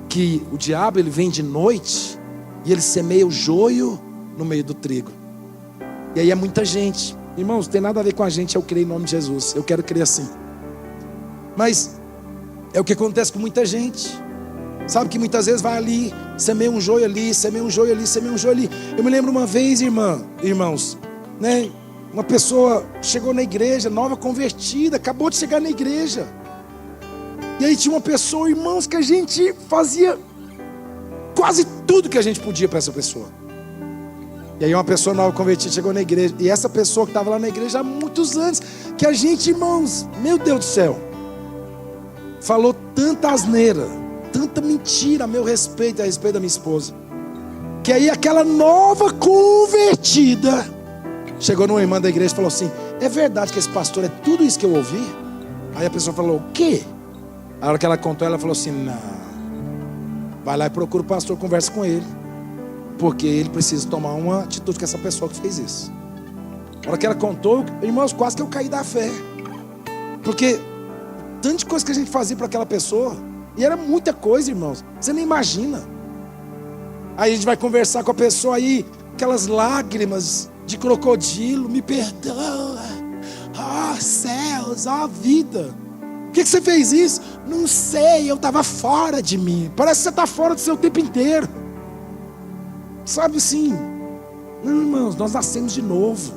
que o diabo ele vem de noite e ele semeia o joio no meio do trigo. E aí é muita gente. Irmãos, não tem nada a ver com a gente, eu creio em nome de Jesus. Eu quero crer assim. Mas é o que acontece com muita gente. Sabe que muitas vezes vai ali, semeia um joio ali, semeia um joio ali, semeia um joio ali. Eu me lembro uma vez, irmãos, né? Uma pessoa chegou na igreja, nova convertida, acabou de chegar na igreja. E aí tinha uma pessoa, irmãos, que a gente fazia quase tudo que a gente podia para essa pessoa. E aí uma pessoa nova convertida chegou na igreja. E essa pessoa que estava lá na igreja há muitos anos, que a gente, irmãos, meu Deus do céu, falou tanta asneira, tanta mentira a meu respeito, a respeito da minha esposa, que aí aquela nova convertida chegou numa irmã da igreja e falou assim: é verdade que esse pastor é tudo isso que eu ouvi? Aí a pessoa falou: o quê? A hora que ela contou, ela falou assim: não, vai lá e procura o pastor, conversa com ele, porque ele precisa tomar uma atitude com essa pessoa que fez isso. A hora que ela contou, irmãos, quase que eu caí da fé, porque tanta coisa que a gente fazia para aquela pessoa. E era muita coisa, irmãos. Você nem imagina. Aí a gente vai conversar com a pessoa aí, aquelas lágrimas de crocodilo. Me perdoa. Céus, vida. Por que você fez isso? Não sei, eu estava fora de mim. Parece que você está fora do seu tempo inteiro. Sabe assim? Não, irmãos, nós nascemos de novo.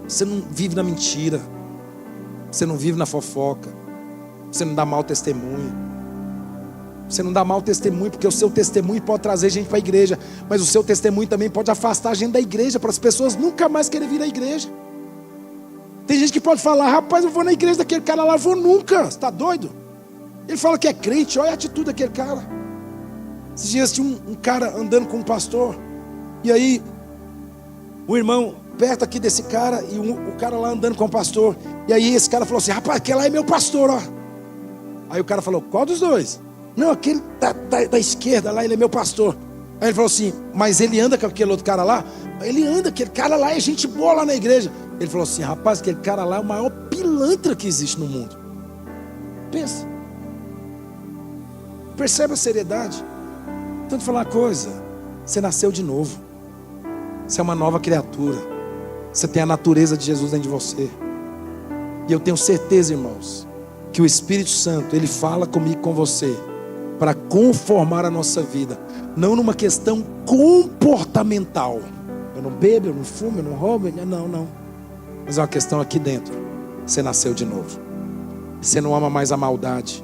Você não vive na mentira. Você não vive na fofoca. Você não dá mau testemunho. Você não dá mau testemunho, porque o seu testemunho pode trazer gente para a igreja, mas o seu testemunho também pode afastar a gente da igreja, para as pessoas nunca mais querem vir à igreja. Tem gente que pode falar: rapaz, eu vou na igreja daquele cara lá. Eu vou nunca, você está doido? Ele fala que é crente, olha a atitude daquele cara. Esses dias tinha um cara andando com um pastor, e aí o irmão perto aqui desse cara, e o cara lá andando com o pastor. E aí esse cara falou assim: rapaz, aquele lá é meu pastor, ó. Aí o cara falou: qual dos dois? Não, aquele da esquerda lá, ele é meu pastor. Aí ele falou assim: mas ele anda com aquele outro cara lá? Ele anda, aquele cara lá é gente boa lá na igreja. Ele falou assim: rapaz, aquele cara lá é o maior pilantra que existe no mundo. Pensa. Percebe a seriedade? Então, te falar uma coisa: você nasceu de novo. Você é uma nova criatura. Você tem a natureza de Jesus dentro de você. E eu tenho certeza, irmãos, que o Espírito Santo, ele fala comigo e com você para conformar a nossa vida, não numa questão comportamental. Eu não bebo, eu não fumo, eu não roubo, não. Mas é uma questão aqui dentro. Você nasceu de novo. Você não ama mais a maldade.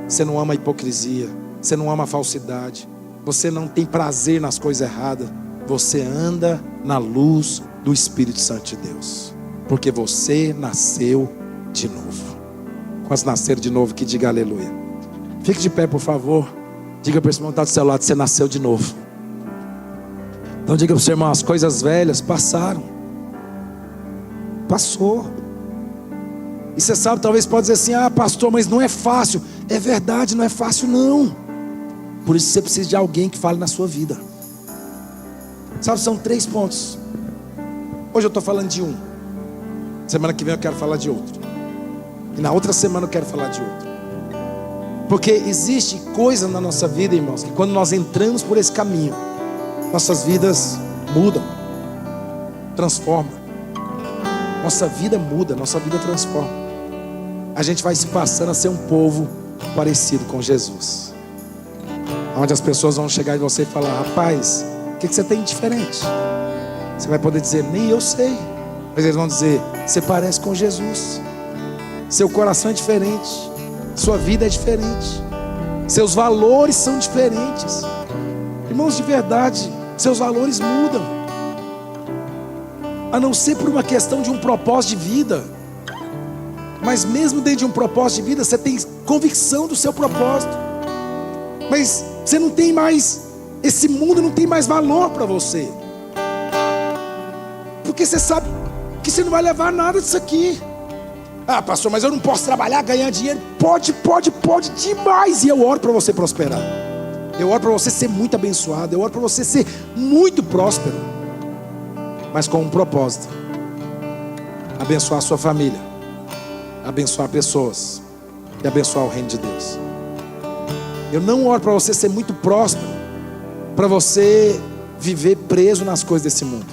Você não ama a hipocrisia. Você não ama a falsidade. Você não tem prazer nas coisas erradas. Você anda na luz do Espírito Santo de Deus, porque você nasceu de novo. Quantos nasceram de novo? Que diga aleluia. Fique de pé, por favor. Diga para o irmão que está do seu lado: você nasceu de novo. Então diga para o seu irmão: as coisas velhas passaram. Passou. E você sabe, talvez pode dizer assim: ah, pastor, mas não é fácil. É verdade, não é fácil não. Por isso você precisa de alguém que fale na sua vida. Sabe, são 3 pontos. Hoje eu estou falando de um. Semana que vem eu quero falar de outro. E na outra semana eu quero falar de outro. Porque existe coisa na nossa vida, irmãos, que quando nós entramos por esse caminho, nossas vidas mudam, transformam. Nossa vida muda, nossa vida transforma. A gente vai se passando a ser um povo parecido com Jesus, onde as pessoas vão chegar em você e falar: rapaz, o que você tem de diferente? Você vai poder dizer: nem eu sei. Mas eles vão dizer: você parece com Jesus. Seu coração é diferente. Sua vida é diferente. Seus valores são diferentes. Irmãos, de verdade, seus valores mudam. A não ser por uma questão de um propósito de vida. Mas mesmo dentro de um propósito de vida, você tem convicção do seu propósito. Mas você não tem mais, esse mundo não tem mais valor para você. Porque você sabe que você não vai levar nada disso aqui. Ah, pastor, mas eu não posso trabalhar, ganhar dinheiro. Pode demais. E eu oro para você prosperar. Eu oro para você ser muito abençoado. Eu oro para você ser muito próspero. Mas com um propósito: abençoar a sua família, abençoar pessoas e abençoar o reino de Deus. Eu não oro para você ser muito próspero, para você viver preso nas coisas desse mundo.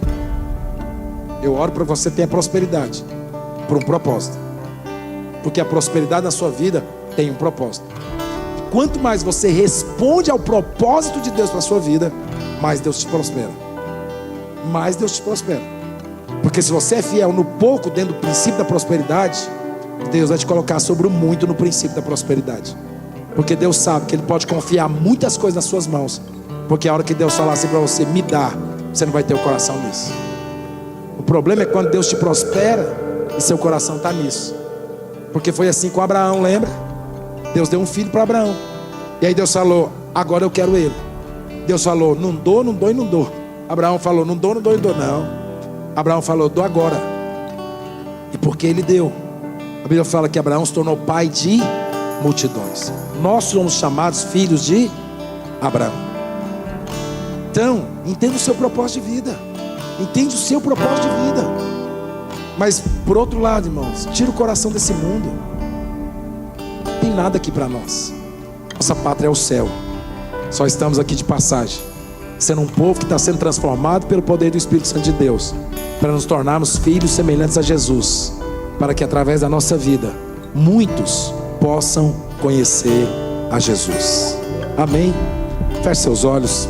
Eu oro para você ter a prosperidade por um propósito. Porque a prosperidade na sua vida tem um propósito. Quanto mais você responde ao propósito de Deus para a sua vida, mais Deus te prospera. Mais Deus te prospera. Porque se você é fiel no pouco, dentro do princípio da prosperidade, Deus vai te colocar sobre o muito no princípio da prosperidade. Porque Deus sabe que Ele pode confiar muitas coisas nas suas mãos. Porque a hora que Deus falar assim para você: me dá, você não vai ter o coração nisso. O problema é quando Deus te prospera e seu coração está nisso. Porque foi assim com Abraão, lembra? Deus deu um filho para Abraão. E aí Deus falou: agora eu quero ele. Deus falou: não dou e não dou. Abraão falou: não dou. Não. Abraão falou: dou agora. E porque ele deu, a Bíblia fala que Abraão se tornou pai de multidões. Nós somos chamados filhos de Abraão. Então, entenda o seu propósito de vida. Entende o seu propósito de vida. Mas por outro lado, irmãos, tira o coração desse mundo. Não tem nada aqui para nós. Nossa pátria é o céu. Só estamos aqui de passagem, sendo um povo que está sendo transformado pelo poder do Espírito Santo de Deus, para nos tornarmos filhos semelhantes a Jesus, para que através da nossa vida muitos possam conhecer a Jesus. Amém? Feche seus olhos.